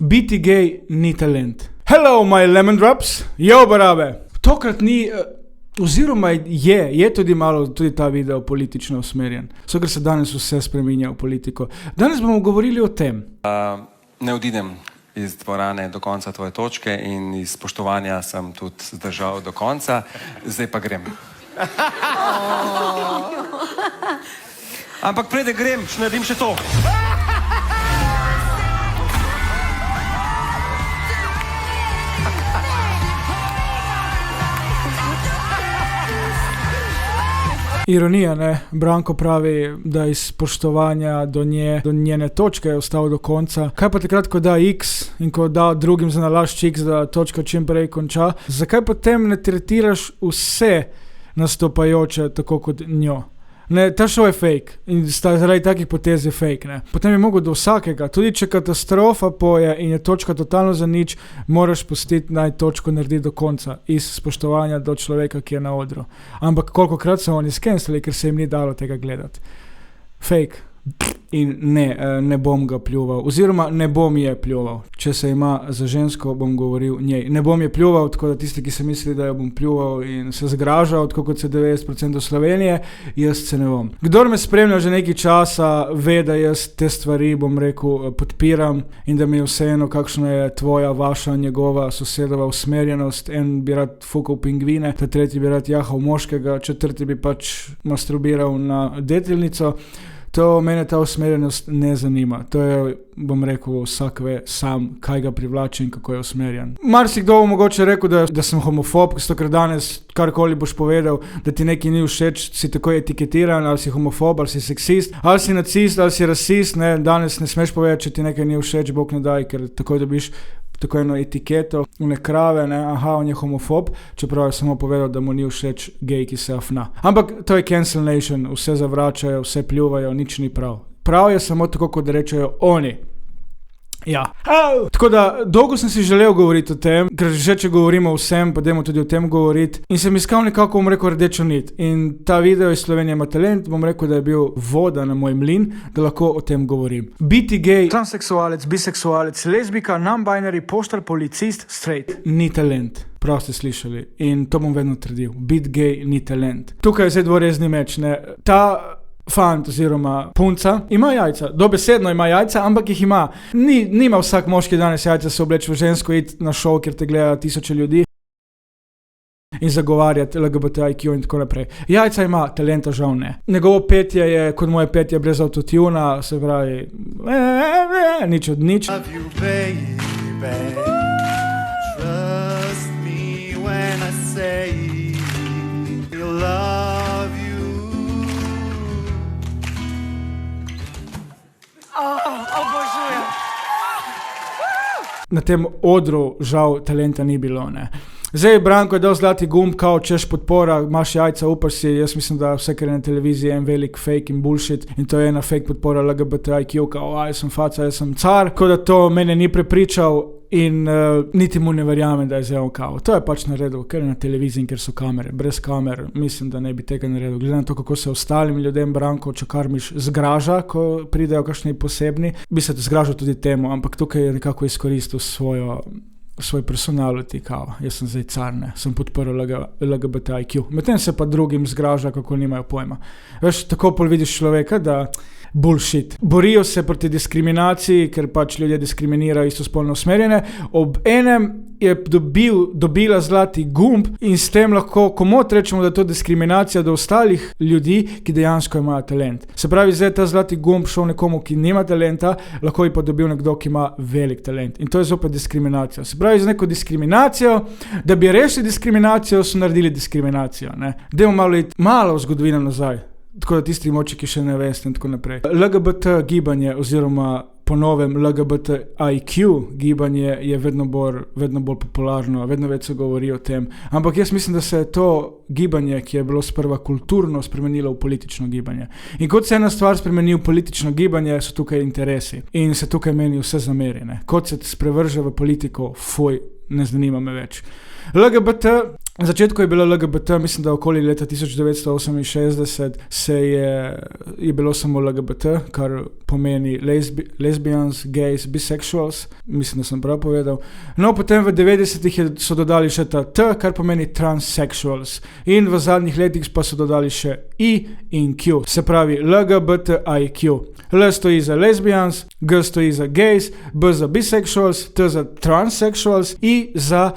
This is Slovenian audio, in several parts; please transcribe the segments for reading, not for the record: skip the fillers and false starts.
Biti gej ni talent. Hello, my lemon drops. Yo, barabe. Tokrat ni, oziroma je tudi malo tudi ta video politično usmerjen. So, ker se danes vse spreminja v politiko. Danes bomo govorili o tem. Ne odidem iz dvorane do konca tvoje točke in iz spoštovanja sem tudi zdržal do konca. Zdaj pa grem. Ampak preden grem, naredim še to. Ironija, ne? Branko pravi, da iz spoštovanja do njene točke je ostal do konca. Kaj pa takrat, ko da X in ko da drugim za nalašč X, da točka čim prej konča? Zakaj potem ne tretiraš vse nastopajoče tako kot njo? Ne, ta show je fake in zaradi takih potez je fake, ne. Potem je mogel do vsakega, tudi če katastrofa poje in je točka totalno za nič, moraš pustiti naj točko narediti do konca, iz spoštovanja do človeka, ki je na odru. Ampak kolikokrat so oni skenslili, ker se jim ni dalo tega gledati. Fake. In ne bom ga pljuval, oziroma ne bom je pljuval. Če se ima za žensko, bom govoril njej. Ne bom je pljuval, tako da tisti, ki se misli, da jo bom pljuval in se zgražal, tako kot se 90% Slovenije, jaz se ne bom. Kdor me spremlja že nekaj časa, ve, da jaz te stvari, bom rekel, podpiram in da mi je vseeno, kakšna je tvoja, vaša, njegova, sosedova usmerjenost. En bi rad fukal pingvine, ta tretji bi rad jahal moškega, četrti bi pač masturbiral na detelnico. To mene ta usmerjenost ne zanima. To je, bom rekel, vsak ve sam, kaj ga privlači in kako je usmerjen. Marsikdo bo mogoče rekel, da sem homofob, ker danes karkoli boš povedal, da ti nekaj ni všeč, si tako etiketiran, ali si homofob, ali si seksist, ali si nacist, ali si rasist, ne, danes ne smeš povedati, če ti nekaj ni všeč, bog ne daj, ker takoj dobiš tako eno etiketo, une krave, ne, aha, on je homofob, čeprav je samo povedal, da mu ni všeč gej, ki se afna. Ampak to je cancel nation, vse zavračajo, vse pljuvajo, nič ni prav. Prav je samo tako, kot rečejo oni. Ja. Tako da, dolgo sem si želel govoriti o tem, ker že če govorimo o vsem, pa dajmo tudi o tem govoriti. In sem iskal nekako, bom rekel, rdečo nit. In ta video iz Slovenije ima talent, bom rekel, da je bil voda na moj mlin, da lahko o tem govorim. Biti gej, transseksualec, biseksualec, lezbika, non-binary, poštar, policist, straight. Ni talent. Prav ste slišali. In to bom vedno trdil. Biti gej ni talent. Tukaj je zdaj dvorezni meč, ne. Ta fant oziroma punca ima jajca, dobesedno ima jajca, ampak jih ima. Nima vsak moški danes jajca se obleči v žensko, iti na šov, kjer te gleda 1000 ljudi in zagovarjati LGBTIQ in tako naprej. Jajca ima, talenta žal ne. Njegovo petje je kot moje petje brez autotuna, se pravi nič od nič. Trust me when I say you love you. Obožujem. Na tem odru žal talenta ni bilo, ne. Zdaj Branko je dal zlati gumb, kao češ podpora, imaš jajca, upaš si, jaz mislim, da vse, kar je na televiziji, je en velik fake in bullshit in to je ena fake podpora LGBTIQ, kao jaz sem faca, jaz sem car, tako da to mene ni prepričal in niti mu ne verjamem, da je zelo kao. To je pač naredil, ker je na televiziji in ker so kamere. Brez kamer mislim, da ne bi tega naredil. Glede na to, kako se ostalim ljudem Branko Čakarmiš zgraža, ko pridejo kakšni posebni, bi se zgražal tudi temu, ampak tukaj je nekako izkoristil svoj personality, kao, jaz sem zdaj car, ne, sem podprl LGBTIQ. Medtem se pa drugim zgraža, kako nimajo pojma. Veš, tako pol vidiš človeka, da bullshit. Borijo se proti diskriminaciji, ker pač ljudje diskriminirajo istospolno usmerjene. Ob enem je dobila zlati gumb in s tem lahko komot rečemo, da je to diskriminacija do ostalih ljudi, ki dejansko imajo talent. Se pravi, zdaj ta zlati gumb šel nekomu, ki nima talenta, lahko bi pa dobil nekdo, ki ima velik talent. In to je zopet diskriminacija. Se pravi, z neko diskriminacijo, da bi rešili diskriminacijo, so naredili diskriminacijo, ne. Dajmo malo v zgodovino nazaj. Tako da tisti moči, ki še ne veste in tako naprej. LGBT gibanje oziroma po novem LGBTIQ gibanje je vedno bolj popularno, vedno več se govori o tem. Ampak jaz mislim, da se je to gibanje, ki je bilo sprva kulturno, spremenilo v politično gibanje. In kot se ena stvar spremeni v politično gibanje, so tukaj interesi. In se tukaj meni vse zameri, ne. Kot se sprevrže v politiko, fuj, ne zanima me več. LGBT Na začetku je bilo LGBT, mislim, da okoli leta 1968 je bilo samo LGBT, kar pomeni lesbians, gays, bisexuals, mislim, da sem prav povedal. No, potem v 90-ih so dodali še ta T, kar pomeni transsexuals. In v zadnjih letih pa so dodali še I in Q, se pravi LGBTIQ. L stoji za lesbians, G stoji za gays, B za bisexuals, T za transsexuals, I za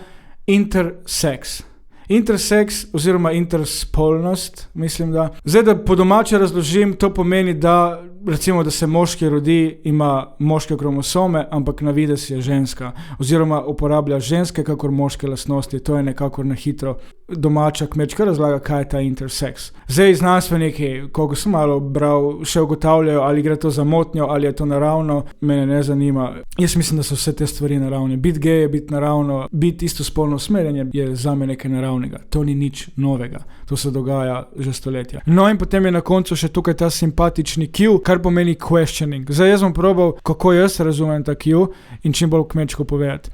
intersex. Intersex oziroma interspolnost, mislim da. Zdaj, da po domače razložim, to pomeni, da recimo, da se moški rodi, ima moške kromosome, ampak na videz je ženska. Oziroma uporablja ženske kakor moške lastnosti. To je nekako na hitro domača kmečka razlaga, kaj je ta intersex. Zdaj znanstveniki, koliko sem malo bral, še ugotavljajo, ali gre to za motnjo, ali je to naravno, mene ne zanima. Jaz mislim, da so vse te stvari naravne. Biti gej je biti naravno, biti istospolno usmerjen je zame nekaj naravnega. To ni nič novega. To se dogaja že stoletja. No in potem je na koncu še tukaj ta simpatični Q, kar pomeni questioning. Zdaj jaz bom probal, kako jaz razumem ta Q in čim bolj kmečko povedati.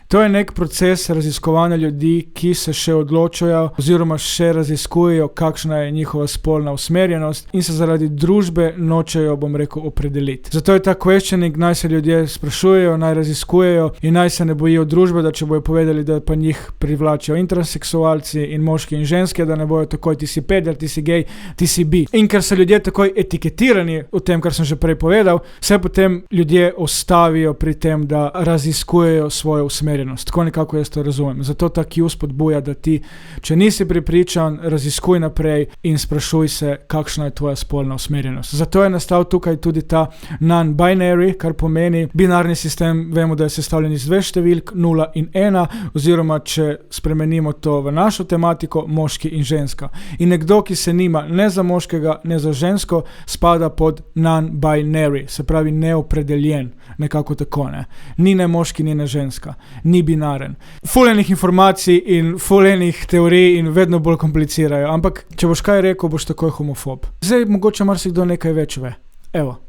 To je nek proces raziskovanja ljudi, ki se še odločajo oziroma še raziskujejo, kakšna je njihova spolna usmerjenost in se zaradi družbe nočejo, bom rekel, opredeliti. Zato je ta questioning, naj se ljudje sprašujejo, naj raziskujejo in naj se ne bojijo družbe, da če bojo povedali, da pa njih privlačijo interseksualci in moški in ženske, da ne bojo takoj ti si peder, ti si gej, ti si bi. In ker so ljudje takoj etiketirani v tem, kar sem že prej povedal, se potem ljudje ostavijo pri tem, da raziskujejo svojo usmerjenost. Tako nekako jaz to razumem. Zato ta Q spodbuja, da ti, če nisi prepričan, raziskuj naprej in sprašuj se, kakšna je tvoja spolna usmerjenost. Zato je nastal tukaj tudi ta non-binary, kar pomeni binarni sistem, vemo, da je sestavljen iz dveh številk, 0 in 1, oziroma če spremenimo to v našo tematiko, moški in ženska. In nekdo, ki se nima ne za moškega, ne za žensko, spada pod non-binary, se pravi neopredeljen, nekako tako, ne. Ni ne moški, ni ne ženska. Ni binaren. Ful enih informacij in ful enih teorij in vedno bolj komplicirajo, ampak če boš kaj rekel, boš takoj homofob. Zdaj mogoče marsikdo nekaj več ve. Evo.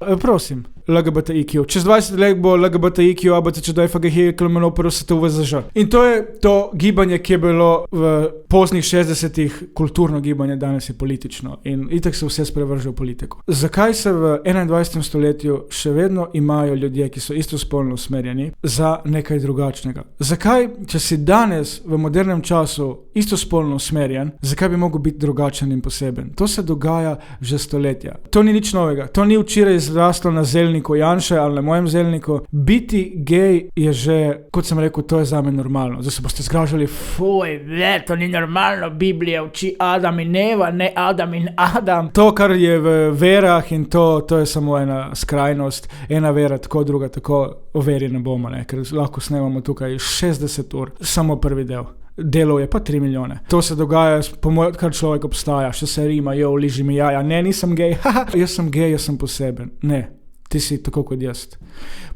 Prosim, LGBTIQ. Čez 20 let bo LGBTIQ, ABCDFGH, KLMNOPRSTVZŽ. In to je to gibanje, ki je bilo v poznih 60-ih kulturno gibanje, danes je politično. In itak se vse sprevrže v politiko. Zakaj se v 21. stoletju še vedno imajo ljudje, ki so istospolno usmerjeni, za nekaj drugačnega? Zakaj, če si danes v modernem času istospolno usmerjen, zakaj bi mogel biti drugačen in poseben? To se dogaja že stoletja. To ni nič novega. To ni včeraj zraslo na zelniku Janše ali na mojem zelniku. Biti gej je že, kot sem rekel, to je zame normalno. Zdaj se boste zgražali, fuj, to ni normalno, Biblija uči Adam in Eva, ne Adam in Adam. To, kar je v verah in to je samo ena skrajnost, ena vera tako, druga tako, o veri ne bomo, ne, ker lahko snemamo tukaj 60 ur, samo prvi del. Delov je pa 3 milijone. To se dogaja, kar človek obstaja, še se rima, liži mi jaja, ne, nisem gej, jaz sem gej, jaz sem poseben. Ne, ti si tako kot jaz.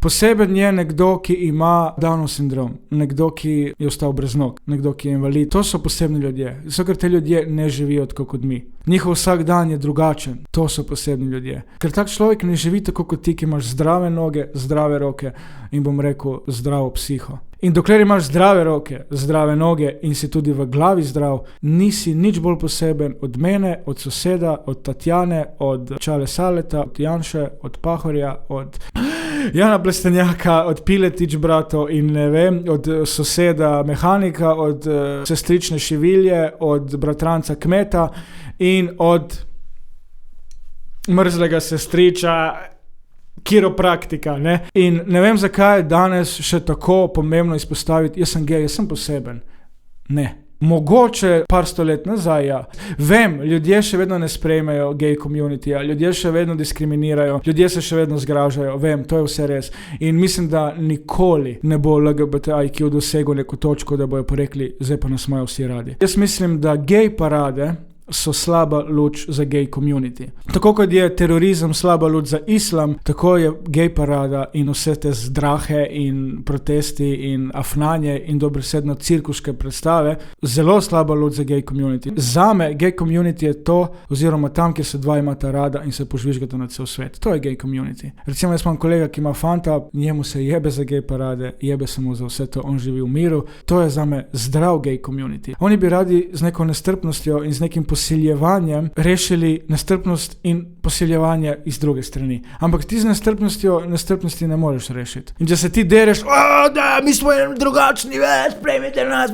Poseben je nekdo, ki ima Downov sindrom, nekdo, ki je ostal brez nog, nekdo, ki je invalid. To so posebni ljudje, zato ker te ljudje ne živijo tako kot mi. Njihov vsak dan je drugačen, to so posebni ljudje. Ker tak človek ne živi tako kot ti, ki imaš zdrave noge, zdrave roke in bom rekel zdravo psiho. In dokler imaš zdrave roke, zdrave noge in si tudi v glavi zdrav, nisi nič bolj poseben od mene, od soseda, od Tatjane, od Čale Saleta, od Janše, od Pahorja, od Jana Plestenjaka, od Piletič bratov in ne vem, od soseda mehanika, od sestrične Šivilje, od bratranca kmeta in od mrzlega sestriča kiropraktika, ne? In ne vem, zakaj je danes še tako pomembno izpostaviti, jaz sem gej, jaz sem poseben. Ne. Mogoče par stolet nazaj, ja. Vem, ljudje še vedno ne sprejmejo gej communityja, ljudje še vedno diskriminirajo, ljudje se še vedno zgražajo, vem, to je vse res. In mislim, da nikoli ne bo LGBTIQ dosegel neko točko, da bojo porekli, zdaj pa nas imajo vsi radi. Jaz mislim, da gej parade so slaba luč za gej community. Tako kot je terorizem slaba luč za islam, tako je gej parada in vse te zdrahe in protesti in afnanje in dobesedno cirkuške predstave zelo slaba luč za gej community. Zame gej community je to, oziroma tam, kjer se dva imata rada in se požvižgata na cel svet. To je gej community. Recimo, jaz imam kolega, ki ima fanta, njemu se jebe za gej parade, jebe se mu za vse to, on živi v miru. To je zame zdrav gej community. Oni bi radi z neko nestrpnostjo in z nekim posiljevanjem rešili nestrpnost in posiljevanje iz druge strani. Ampak ti z nestrpnosti ne moreš rešiti. In če se ti dereš, da, mi smo drugačni, sprejmite nas,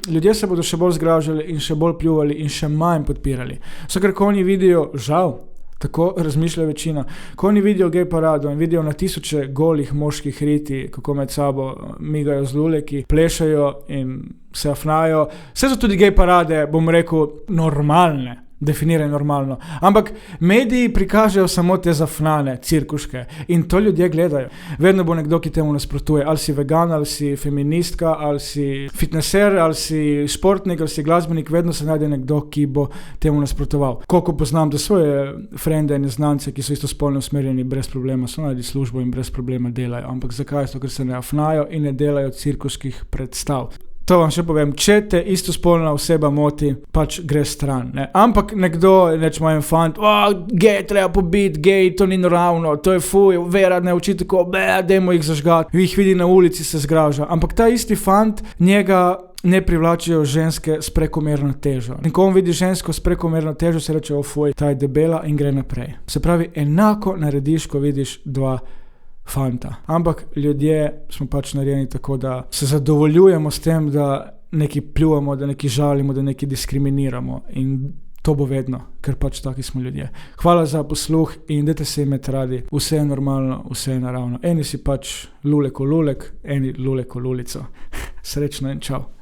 ljudje se bodo še bolj zgražali in še bolj pljuvali in še manj podpirali. Vsakrat, ko oni vidijo, žal, tako razmišlja večina, ko oni vidijo gej parado in vidijo na tisoče golih moških riti, kako med sabo migajo z luleki, plešajo in se afnajo. Vse so tudi gej parade, bom rekel, normalne. Definiraj normalno. Ampak mediji prikažejo samo te zafnane, cirkuške in to ljudje gledajo. Vedno bo nekdo, ki temu nasprotuje. Ali si vegan, ali si feministka, ali si fitneser, ali si športnik, ali si glasbenik, vedno se najde nekdo, ki bo temu nasprotoval. Koliko poznam do svoje frende in znance, ki so istospolno usmerjeni, brez problema so najdi službo in brez problema delajo. Ampak zakaj? Ker se ne afnajo in ne delajo cirkuških predstav. To vam še povem, če te istospolna oseba moti, pač gre stran. Ne? Ampak nekdo, rečemo en fant, gej treba pobiti, gej, to ni naravno, to je fuj, vera ne uči tako, dajmo jih zažgati, jih vidi na ulici, se zgraža. Ampak ta isti fant, njega ne privlačijo ženske s prekomerno težo. In ko on vidi žensko s prekomerno težo, se reče, fuj, ta je debela in gre naprej. Se pravi, enako narediš, ko vidiš dva fanta. Ampak ljudje smo pač narejeni tako, da se zadovoljujemo s tem, da neki pljuvamo, da neki žalimo, da neki diskriminiramo in to bo vedno, ker pač taki smo ljudje. Hvala za posluh in dajte se imeti radi. Vse je normalno, vse je naravno. Eni si pač lulek o lulek, eni lulek o lulico. Srečno in čau.